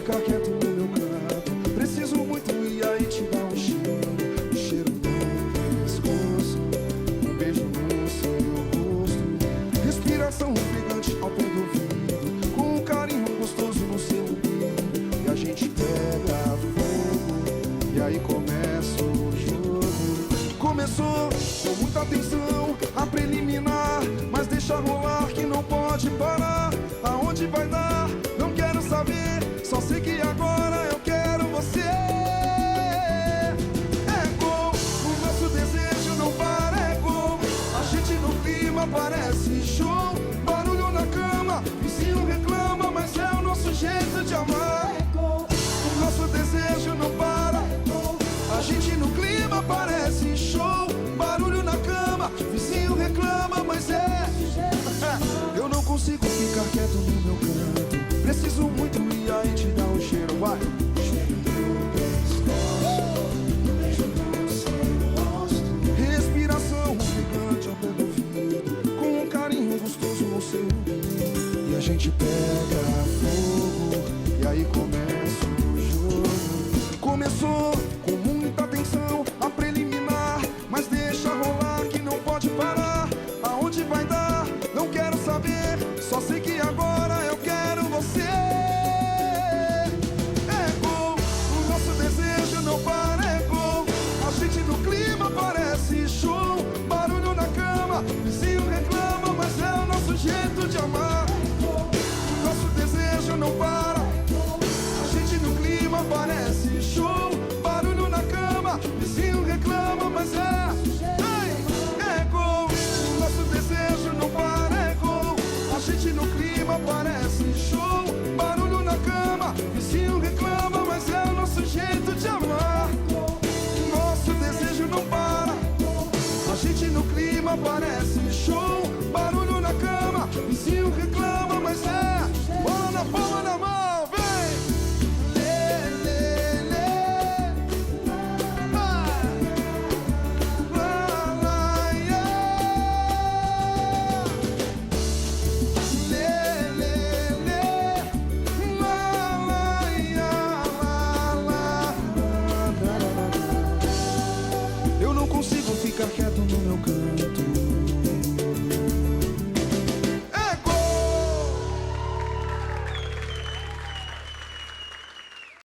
ficar quieto no meu canto. Preciso muito ir aí te dar um cheiro, o cheiro do pescoço, um beijo no seu rosto, respiração ofegante ao pé do ouvido, com um carinho gostoso no seu ouvido. E a gente pega fogo, e aí começa o jogo. Começou com muita atenção, a preliminar, mas deixa rolar que não pode parar. Aonde vai dar? Não quero saber, só sei que agora eu quero você. É gol, o nosso desejo não para, é gol. A gente no clima parece show. Barulho na cama, vizinho reclama, mas é o nosso jeito de amar. É gol, o nosso desejo não para, é gol. A gente no clima parece show. Barulho na cama, vizinho reclama, mas eu não consigo ficar quieto no meu canto. Preciso muito ir aí te dar um cheiro, vai. Cheiro do pescoço, beijo no seu rosto, respiração ofegante ao pé do ouvido, com um carinho gostoso no seu ouvido. E a gente pega fogo, e aí começa o jogo. Começou com muita atenção, a preliminar, mas deixa rolar que não pode parar. Aonde vai dar? Não quero saber, só sei que agora eu quero você. É gol, o nosso desejo não para, é gol. A gente no clima parece show. Barulho na cama, vizinho reclama, mas é o nosso jeito de amar. O nosso desejo não para, a gente no clima parece show. Barulho na cama, vizinho reclama, mas é gol. O nosso desejo não para, é gol. A gente no clima parece show. Barulho na cama, vizinho reclama, mas é o nosso jeito de amar. Nosso desejo não para, a gente no clima parece show. Barulho na cama, vizinho reclama.